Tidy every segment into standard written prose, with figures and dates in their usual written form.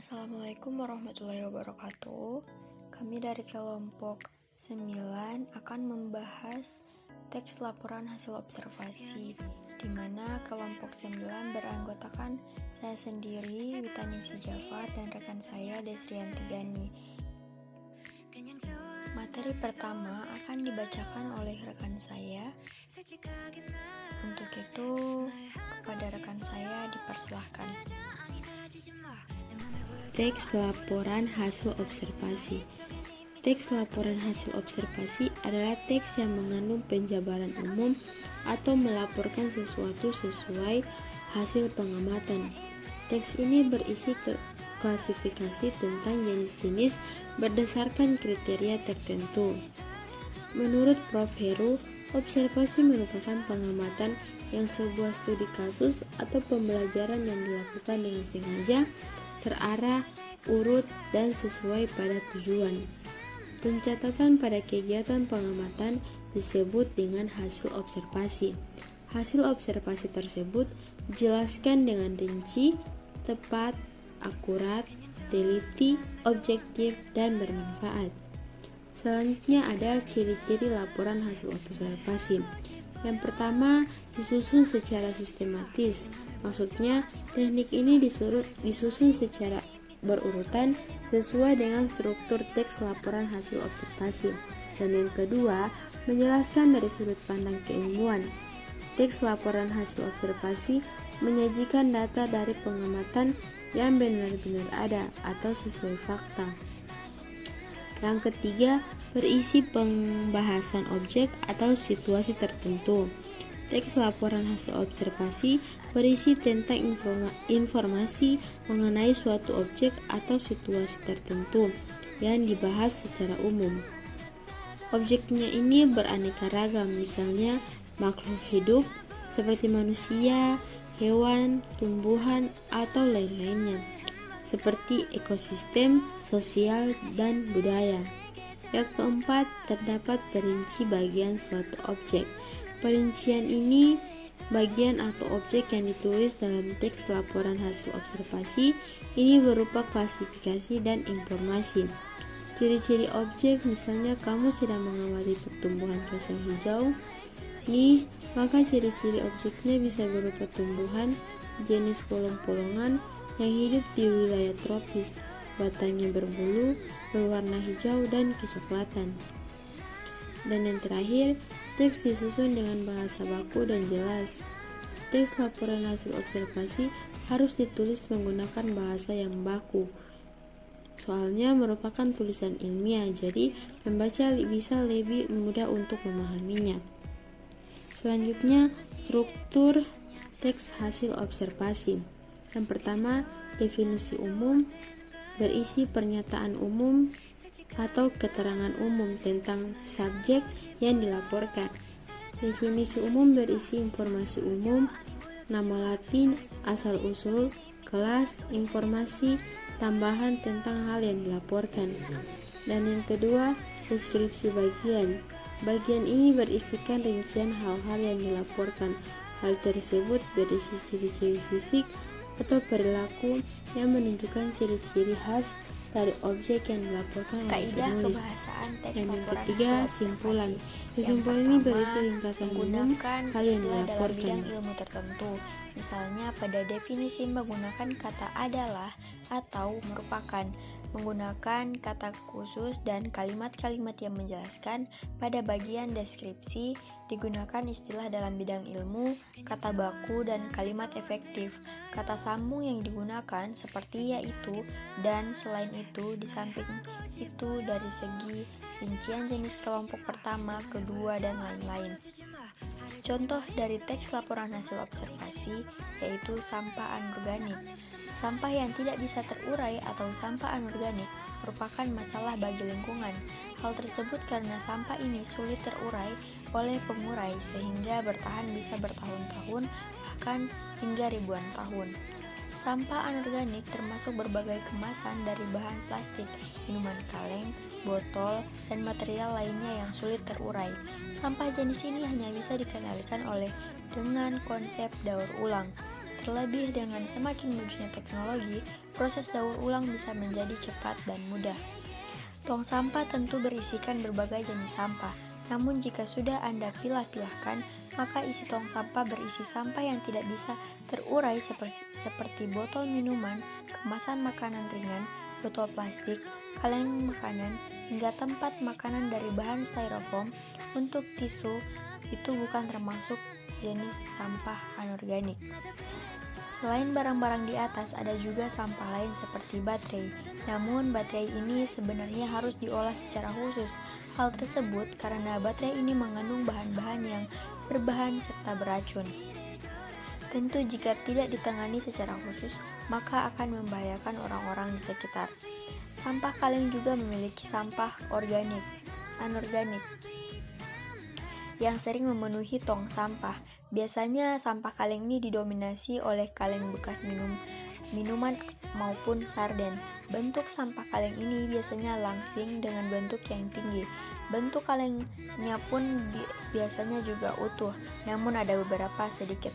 Assalamualaikum warahmatullahi wabarakatuh. Kami dari kelompok 9 akan membahas teks laporan hasil observasi, di mana kelompok 9 beranggotakan saya sendiri, Witaningsi Jafar, dan rekan saya, Desrianti Gani. Materi pertama akan dibacakan oleh rekan saya. Untuk itu, kepada rekan saya dipersilahkan. Teks laporan hasil observasi. Teks laporan hasil observasi adalah teks yang mengandung penjabaran umum atau melaporkan sesuatu sesuai hasil pengamatan. Teks ini berisi klasifikasi tentang jenis-jenis berdasarkan kriteria tertentu. Menurut Prof. Heru, observasi merupakan pengamatan yang sebuah studi kasus atau pembelajaran yang dilakukan dengan sengaja, terarah, urut, dan sesuai pada tujuan. Pencatatan pada kegiatan pengamatan disebut dengan hasil observasi. Hasil observasi tersebut dijelaskan dengan rinci, tepat, akurat, teliti, objektif, dan bermanfaat. Selanjutnya ada ciri-ciri laporan hasil observasi. Yang pertama, disusun secara sistematis. Maksudnya, teknik ini disusun secara berurutan sesuai dengan struktur teks laporan hasil observasi. Dan yang kedua, menjelaskan dari sudut pandang keilmuan. Teks laporan hasil observasi menyajikan data dari pengamatan yang benar-benar ada atau sesuai fakta. Yang ketiga, berisi pembahasan objek atau situasi tertentu. Teks laporan hasil observasi berisi tentang informasi mengenai suatu objek atau situasi tertentu yang dibahas secara umum. Objeknya ini beraneka ragam, misalnya makhluk hidup seperti manusia, hewan, tumbuhan, atau lain-lainnya, seperti ekosistem, sosial, dan budaya. Yang keempat, terdapat perinci bagian suatu objek. Perincian ini bagian atau objek yang ditulis dalam teks laporan hasil observasi ini berupa klasifikasi dan informasi. Ciri-ciri objek, misalnya kamu sedang mengamati pertumbuhan kacang hijau. Nih, maka ciri-ciri objeknya bisa berupa tumbuhan jenis polong-polongan yang hidup di wilayah tropis, batangnya berbulu, berwarna hijau dan kecoklatan. Dan yang terakhir, teks disusun dengan bahasa baku dan jelas. Teks laporan hasil observasi harus ditulis menggunakan bahasa yang baku. Soalnya merupakan tulisan ilmiah, jadi pembaca bisa lebih mudah untuk memahaminya. Selanjutnya, struktur teks hasil observasi. Yang pertama, definisi umum berisi pernyataan umum atau keterangan umum tentang subjek yang dilaporkan. Definisi umum berisi informasi umum, nama latin, asal-usul, kelas, informasi tambahan tentang hal yang dilaporkan. Dan yang kedua, deskripsi bagian. Bagian ini berisikan rincian hal-hal yang dilaporkan. Hal tersebut berisi ciri-ciri fisik atau perilaku yang menunjukkan ciri-ciri khas dari objek yang dilaporkan oleh penulis. Dan yang ketiga, simpulan. Kesimpulan ini berisi ringkasan umum hal yang dilaporkan. Dalam bidang ilmu tertentu, misalnya pada definisi menggunakan kata adalah atau merupakan, menggunakan kata khusus dan kalimat-kalimat yang menjelaskan. Pada bagian deskripsi digunakan istilah dalam bidang ilmu, kata baku, dan kalimat efektif. Kata sambung yang digunakan seperti yaitu, dan selain itu, di samping itu, dari segi rincian jenis kelompok pertama, kedua, dan lain-lain. Contoh dari teks laporan hasil observasi yaitu sampah anorganik. Sampah yang tidak bisa terurai atau sampah anorganik merupakan masalah bagi lingkungan. Hal tersebut karena sampah ini sulit terurai oleh pengurai sehingga bertahan bisa bertahun-tahun, bahkan hingga ribuan tahun. Sampah anorganik termasuk berbagai kemasan dari bahan plastik, minuman kaleng, botol, dan material lainnya yang sulit terurai. Sampah jenis ini hanya bisa dikendalikan dengan konsep daur ulang. Terlebih dengan semakin majunya teknologi, proses daur ulang bisa menjadi cepat dan mudah. Tong sampah tentu berisikan berbagai jenis sampah. Namun jika sudah Anda pilah-pilahkan, maka isi tong sampah berisi sampah yang tidak bisa terurai seperti botol minuman, kemasan makanan ringan, botol plastik, kaleng makanan, hingga tempat makanan dari bahan styrofoam. Untuk tisu, itu bukan termasuk jenis sampah anorganik. Selain barang-barang di atas, ada juga sampah lain seperti baterai. Namun, baterai ini sebenarnya harus diolah secara khusus. Hal tersebut karena baterai ini mengandung bahan-bahan yang berbahan serta beracun. Tentu jika tidak ditangani secara khusus, maka akan membahayakan orang-orang di sekitar. Sampah kaleng juga memiliki sampah anorganik, yang sering memenuhi tong sampah. Biasanya sampah kaleng ini didominasi oleh kaleng bekas minuman maupun sarden. Bentuk sampah kaleng ini biasanya langsing dengan bentuk yang tinggi. Bentuk kalengnya pun biasanya juga utuh, namun ada beberapa sedikit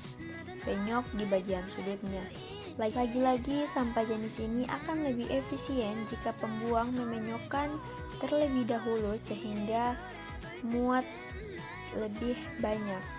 penyok di bagian sudutnya. Lagi-lagi, sampah jenis ini akan lebih efisien jika pembuang memenyokkan terlebih dahulu sehingga muat lebih banyak.